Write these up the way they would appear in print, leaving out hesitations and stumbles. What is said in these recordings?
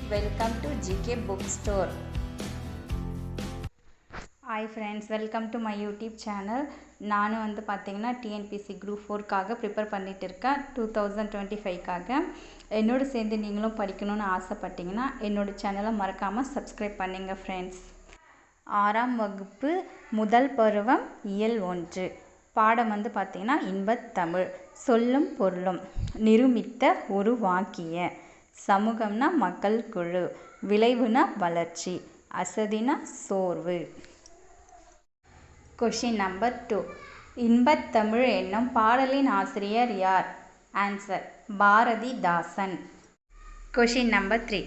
Welcome to GK Bookstore. Hi friends, welcome to my YouTube channel. நானும் வந்து பார்த்தீங்கன்னா TNPSC group 4க்காக prepare பண்ணிட்டு இருக்கேன். 2025க்காக என்னோட சேர்ந்து நீங்களும் படிக்கணும்னு ஆசைப்பட்டீங்கன்னா என்னோட சேனலை மறக்காமல் சப்ஸ்கிரைப் பண்ணுங்க ஃப்ரெண்ட்ஸ். 6ஆம் வகுப்பு முதல் பருவம் இயல் 1 பாடம் வந்து பார்த்தீங்கன்னா இன்பத்தமிழ். சொல்லும் பொருளும். நிருமித்த ஒரு வாக்கிய. சமூகம்னா மக்கள் குழு. விளைவுனா வளர்ச்சி. அசதினா சோர்வு. Question number 2. இன்பத்தமிழ் என்னும் பாடலின் ஆசிரியர் யார்? ஆன்சர் பாரதிதாசன். Question number 3.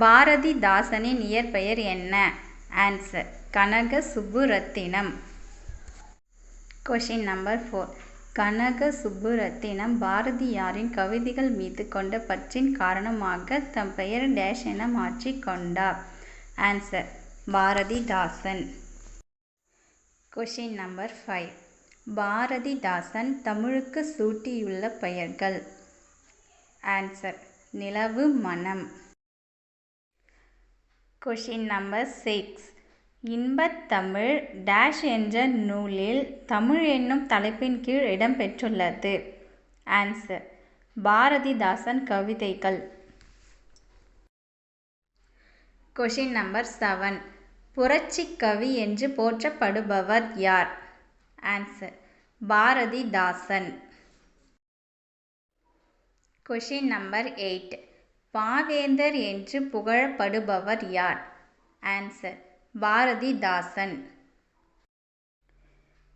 பாரதிதாசனின் இயற்பெயர் என்ன? Answer Kanaka Subburathinam. Question number 4. Kanaka Subburathinam பாரதியாரின் கவிதைகள் மீது கொண்ட பற்றின் காரணமாக தம் பெயர் டேஷ் என மாற்றிக் கொண்டார்? Answer Bharathidasan. Question number 5. Bharathidasan தமிழுக்கு சூட்டியுள்ள பெயர்கள். ஆன்சர் நிலவு மனம். Question number 6. இன்பத்தமிழ் டேஷ் என்ற நூலில் தமிழ் என்னும் தலைப்பின் கீழ் இடம்பெற்றுள்ளது? ஆன்சர் பாரதிதாசன் கவிதைகள். Question number 7. புரட்சி கவி என்று போற்றப்படுபவர் யார்? ஆன்சர் பாரதிதாசன். Question number 8. பாவேந்தர் என்று புகழப்படுபவர் யார்? ஆன்சர் பாரதிதாசன்.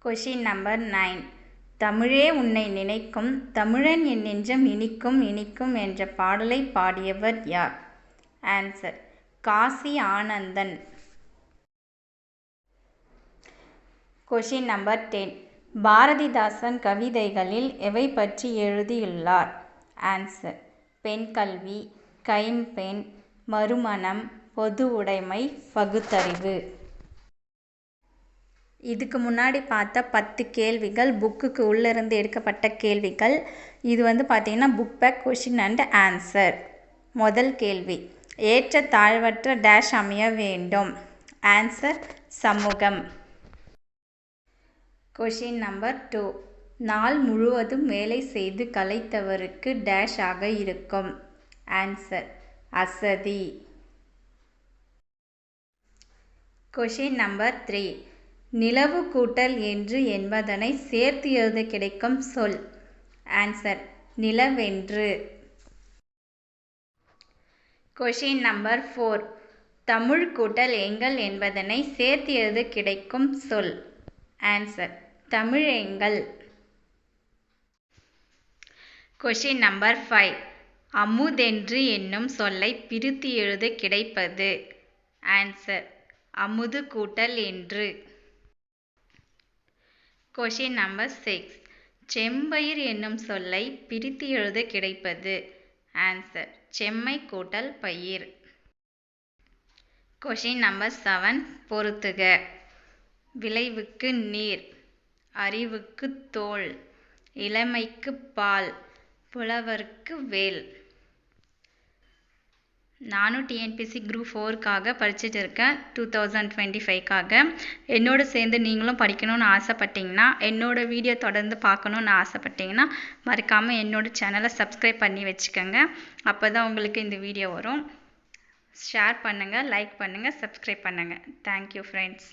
Question number 9. தமிழே உன்னை நினைக்கும் தமிழன் என் நெஞ்சம் இனிக்கும் இனிக்கும் என்ற பாடலை பாடியவர் யார்? Answer Kasi Ananthan. Question number 10. Bharathidasan கவிதைகளில் எவை பற்றி எழுதியுள்ளார்? ஆன்சர் பெண் கல்வி, கைம்பெண், மறுமணம், பொது உடைமை, பகுத்தறிவு. இதுக்கு முன்னாடி பார்த்த 10 கேள்விகள் புக்குக்கு உள்ளிருந்து எடுக்கப்பட்ட கேள்விகள். இது வந்து பார்த்தீங்கன்னா book back question and answer. முதல் கேள்வி, ஏற்ற தாழ்வற்ற டேஷ் அமைய வேண்டும்? ஆன்சர் சமூகம். Question number 2. நாள் முழுவதும் வேலை செய்து களைத்தவருக்கு டேஷ் ஆக இருக்கும்? ஆன்சர் அசதி. Question number 3. நிலவு கூட்டல் என்று என்பதனை சேர்த்து எழுத கிடைக்கும் சொல்? ஆன்சர் நிலவென்று. Question number 4. தமிழ் கூட்டல் எங்கள் என்பதனை சேர்த்து எழுத கிடைக்கும் சொல்? ஆன்சர் தமிழெங்கள். Question number 5. அமுதென்று என்னும் சொல்லை பிரித்து எழுத கிடைப்பது? ஆன்சர் அமுது கூட்டல் என்று. Question number 6. செம்பயிர் என்னும் சொல்லை பிரித்து எழுத கிடைப்பது? ஆன்சர் செம்மை கூட்டல் பயிர். Question number 7. பொறுத்துக. விளைவுக்கு நீர், அறிவுக்கு தோல், இளமைக்கு பால், புலவருக்கு வேல். நானும் டிஎன்பிசி குரூப் 4க்காக படிச்சுட்டு இருக்கேன். 2025க்காக என்னோட சேர்ந்து நீங்களும் படிக்கணும்னு ஆசைப்பட்டீங்கன்னா, என்னோட வீடியோ தொடர்ந்து பார்க்கணுன்னு ஆசைப்பட்டீங்கன்னா மறக்காமல் என்னோட சேனலை சப்ஸ்கிரைப் பண்ணி வச்சுக்கோங்க. அப்போ தான் உங்களுக்கு இந்த வீடியோ வரும். ஷேர் பண்ணுங்கள், லைக் பண்ணுங்கள், சப்ஸ்கிரைப் பண்ணுங்கள். Thank you friends.